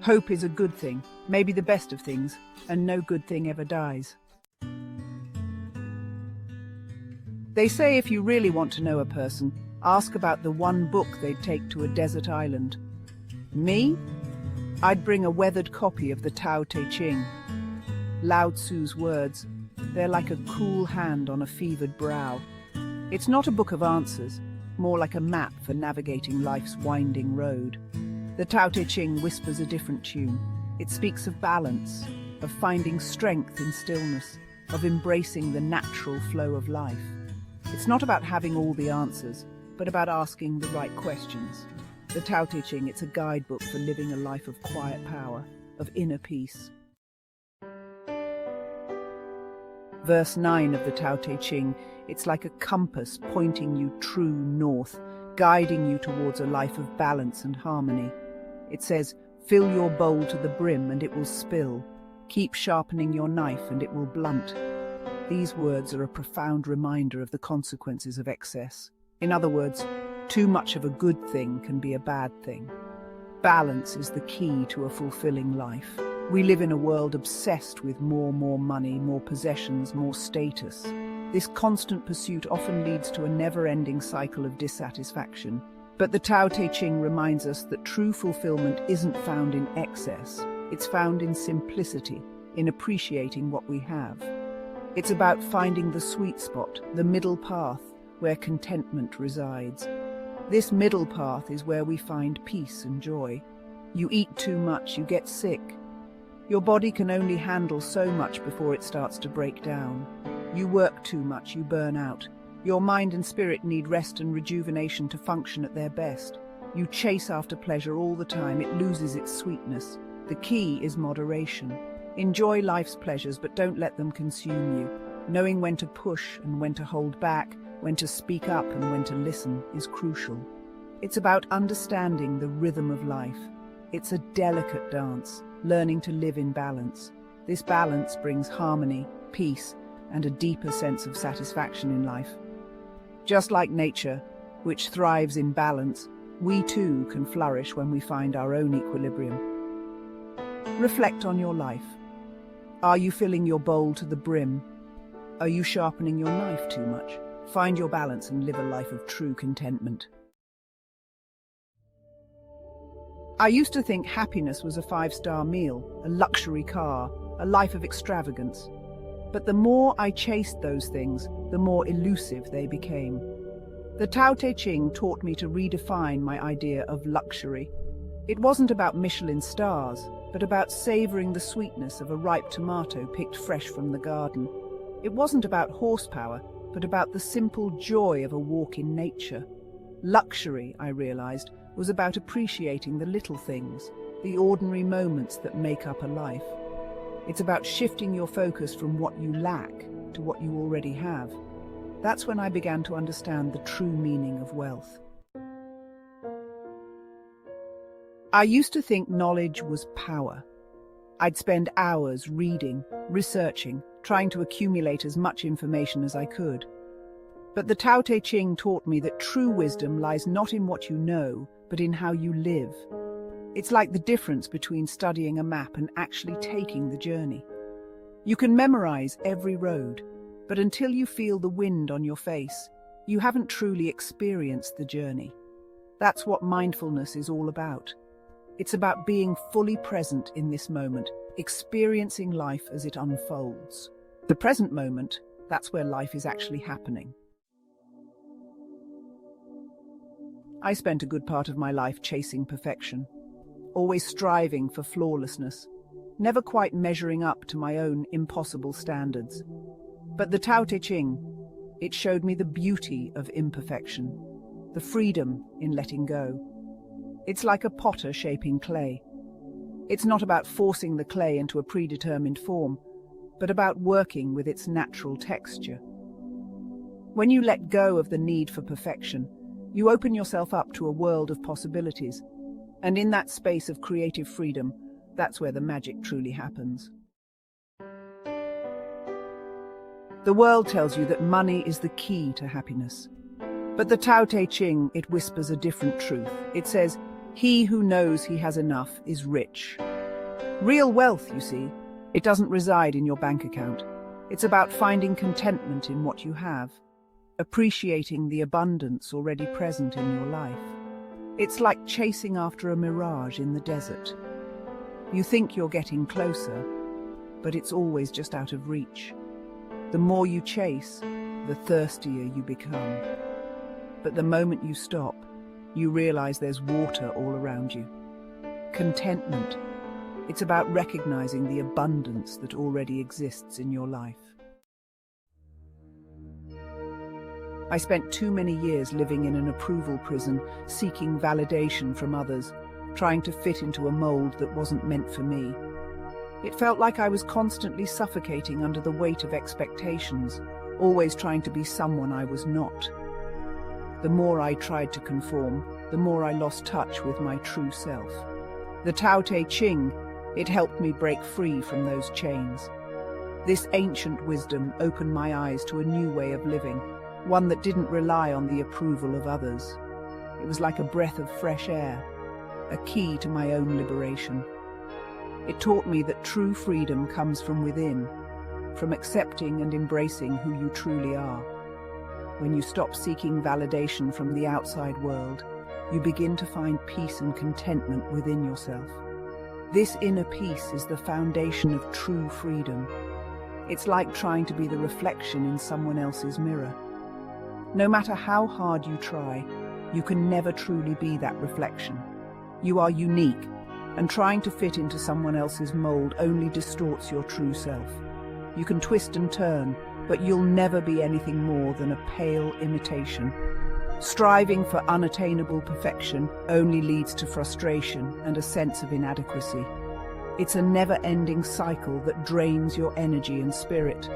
Hope is a good thing, maybe the best of things, and no good thing ever dies. They say if you really want to know a person, ask about the one book they'd take to a desert island. Me? I'd bring a weathered copy of the Tao Te Ching. Lao Tzu's words, they're like a cool hand on a fevered brow. It's not a book of answers, more like a map for navigating life's winding road. The Tao Te Ching whispers a different tune. It speaks of balance, of finding strength in stillness, of embracing the natural flow of life. It's not about having all the answers, but about asking the right questions. The Tao Te Ching, it's a guidebook for living a life of quiet power, of inner peace. Verse 9 of the Tao Te Ching, it's like a compass pointing you true north, guiding you towards a life of balance and harmony. It says, fill your bowl to the brim and it will spill. Keep sharpening your knife and it will blunt. These words are a profound reminder of the consequences of excess. In other words, too much of a good thing can be a bad thing. Balance is the key to a fulfilling life. We live in a world obsessed with more money, more possessions, more status. This constant pursuit often leads to a never-ending cycle of dissatisfaction. But the Tao Te Ching reminds us that true fulfillment isn't found in excess. It's found in simplicity, in appreciating what we have. It's about finding the sweet spot, the middle path, where contentment resides. This middle path is where we find peace and joy. You eat too much, you get sick. Your body can only handle so much before it starts to break down. You work too much, you burn out. Your mind and spirit need rest and rejuvenation to function at their best. You chase after pleasure all the time, it loses its sweetness. The key is moderation. Enjoy life's pleasures, but don't let them consume you. Knowing when to push and when to hold back, when to speak up and when to listen is crucial. It's about understanding the rhythm of life. It's a delicate dance, learning to live in balance. This balance brings harmony, peace, and a deeper sense of satisfaction in life. Just like nature, which thrives in balance, we too can flourish when we find our own equilibrium. Reflect on your life. Are you filling your bowl to the brim? Are you sharpening your knife too much? Find your balance and live a life of true contentment. I used to think happiness was a 5-star meal, a luxury car, a life of extravagance. But the more I chased those things, the more elusive they became. The Tao Te Ching taught me to redefine my idea of luxury. It wasn't about Michelin stars, but about savoring the sweetness of a ripe tomato picked fresh from the garden. It wasn't about horsepower, but about the simple joy of a walk in nature. Luxury, I realized, was about appreciating the little things, the ordinary moments that make up a life. It's about shifting your focus from what you lack to what you already have. That's when I began to understand the true meaning of wealth. I used to think knowledge was power. I'd spend hours reading, researching, trying to accumulate as much information as I could. But the Tao Te Ching taught me that true wisdom lies not in what you know, but in how you live. It's like the difference between studying a map and actually taking the journey. You can memorize every road, but until you feel the wind on your face, you haven't truly experienced the journey. That's what mindfulness is all about. It's about being fully present in this moment, experiencing life as it unfolds. The present moment, that's where life is actually happening. I spent a good part of my life chasing perfection, always striving for flawlessness, never quite measuring up to my own impossible standards. But the Tao Te Ching, it showed me the beauty of imperfection, the freedom in letting go. It's like a potter shaping clay. It's not about forcing the clay into a predetermined form, but about working with its natural texture. When you let go of the need for perfection, you open yourself up to a world of possibilities. And in that space of creative freedom, that's where the magic truly happens. The world tells you that money is the key to happiness. But the Tao Te Ching, it whispers a different truth. It says, he who knows he has enough is rich. Real wealth, you see, it doesn't reside in your bank account. It's about finding contentment in what you have, appreciating the abundance already present in your life. It's like chasing after a mirage in the desert. You think you're getting closer, but it's always just out of reach. The more you chase, the thirstier you become. But the moment you stop, you realize there's water all around you. Contentment. It's about recognizing the abundance that already exists in your life. I spent too many years living in an approval prison, seeking validation from others, trying to fit into a mold that wasn't meant for me. It felt like I was constantly suffocating under the weight of expectations, always trying to be someone I was not. The more I tried to conform, the more I lost touch with my true self. The Tao Te Ching, it helped me break free from those chains. This ancient wisdom opened my eyes to a new way of living, one that didn't rely on the approval of others. It was like a breath of fresh air, a key to my own liberation. It taught me that true freedom comes from within, from accepting and embracing who you truly are. When you stop seeking validation from the outside world, you begin to find peace and contentment within yourself. This inner peace is the foundation of true freedom. It's like trying to be the reflection in someone else's mirror. No matter how hard you try, you can never truly be that reflection. You are unique, and trying to fit into someone else's mold only distorts your true self. You can twist and turn, but you'll never be anything more than a pale imitation. Striving for unattainable perfection only leads to frustration and a sense of inadequacy. It's a never-ending cycle that drains your energy and spirit.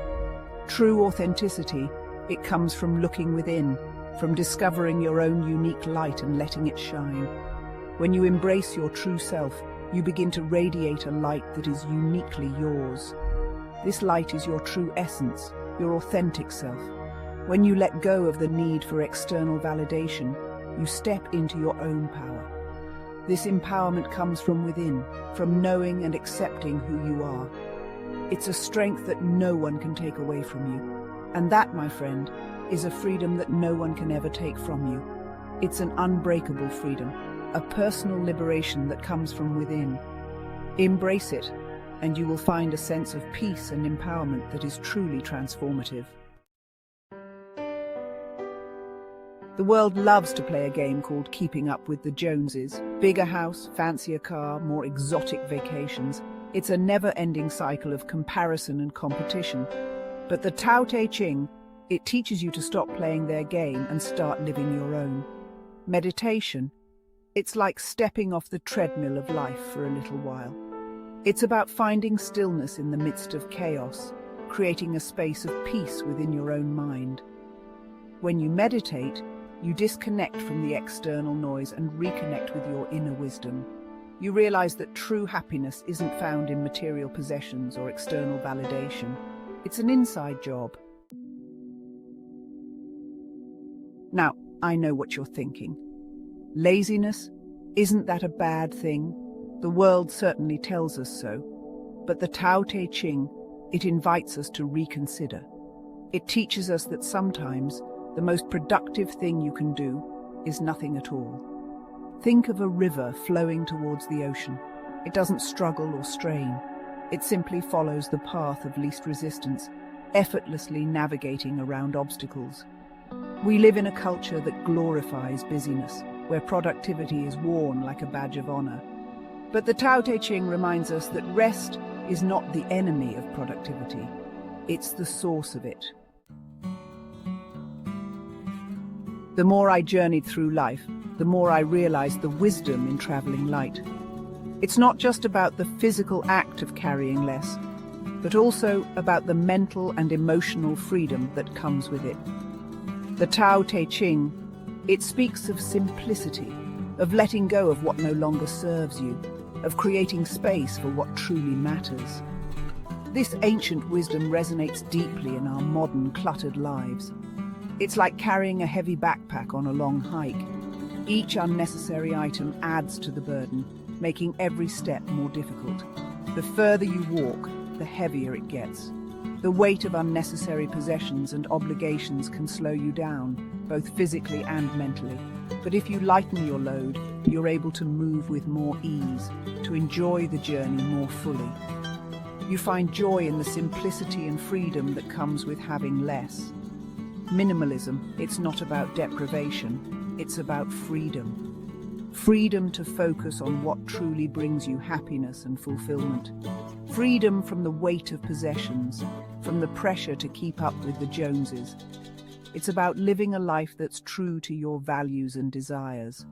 True authenticity, it comes from looking within, from discovering your own unique light and letting it shine. When you embrace your true self, you begin to radiate a light that is uniquely yours. This light is your true essence, your authentic self. When you let go of the need for external validation, you step into your own power. This empowerment comes from within, from knowing and accepting who you are. It's a strength that no one can take away from you. And that, my friend, is a freedom that no one can ever take from you. It's an unbreakable freedom, a personal liberation that comes from within. Embrace it, and you will find a sense of peace and empowerment that is truly transformative. The world loves to play a game called Keeping Up with the Joneses. Bigger house, fancier car, more exotic vacations. It's a never-ending cycle of comparison and competition. But the Tao Te Ching, it teaches you to stop playing their game and start living your own. Meditation, it's like stepping off the treadmill of life for a little while. It's about finding stillness in the midst of chaos, creating a space of peace within your own mind. When you meditate, you disconnect from the external noise and reconnect with your inner wisdom. You realize that true happiness isn't found in material possessions or external validation. It's an inside job. Now, I know what you're thinking. Laziness? Isn't that a bad thing? The world certainly tells us so. But the Tao Te Ching, it invites us to reconsider. It teaches us that sometimes the most productive thing you can do is nothing at all. Think of a river flowing towards the ocean. It doesn't struggle or strain. It simply follows the path of least resistance, effortlessly navigating around obstacles. We live in a culture that glorifies busyness, where productivity is worn like a badge of honor. But the Tao Te Ching reminds us that rest is not the enemy of productivity. It's the source of it. The more I journeyed through life, the more I realized the wisdom in traveling light. It's not just about the physical act of carrying less, but also about the mental and emotional freedom that comes with it. The Tao Te Ching, it speaks of simplicity, of letting go of what no longer serves you, of creating space for what truly matters. This ancient wisdom resonates deeply in our modern, cluttered lives. It's like carrying a heavy backpack on a long hike. Each unnecessary item adds to the burden, making every step more difficult. The further you walk, the heavier it gets. The weight of unnecessary possessions and obligations can slow you down, both physically and mentally. But if you lighten your load, you're able to move with more ease, to enjoy the journey more fully. You find joy in the simplicity and freedom that comes with having less. Minimalism, it's not about deprivation, it's about freedom. Freedom to focus on what truly brings you happiness and fulfillment. Freedom from the weight of possessions, from the pressure to keep up with the Joneses. It's about living a life that's true to your values and desires.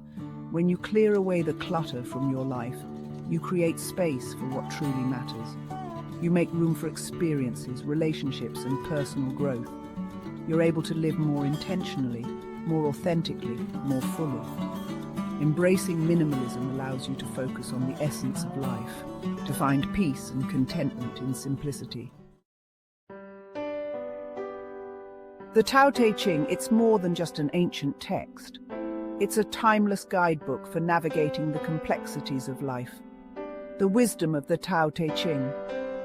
When you clear away the clutter from your life, you create space for what truly matters. You make room for experiences, relationships, and personal growth. You're able to live more intentionally, more authentically, more fully. Embracing minimalism allows you to focus on the essence of life, to find peace and contentment in simplicity. The Tao Te Ching, it's more than just an ancient text. It's a timeless guidebook for navigating the complexities of life. The wisdom of the Tao Te Ching,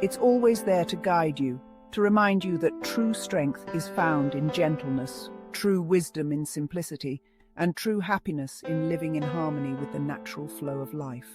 it's always there to guide you, to remind you that true strength is found in gentleness, true wisdom in simplicity, and true happiness in living in harmony with the natural flow of life.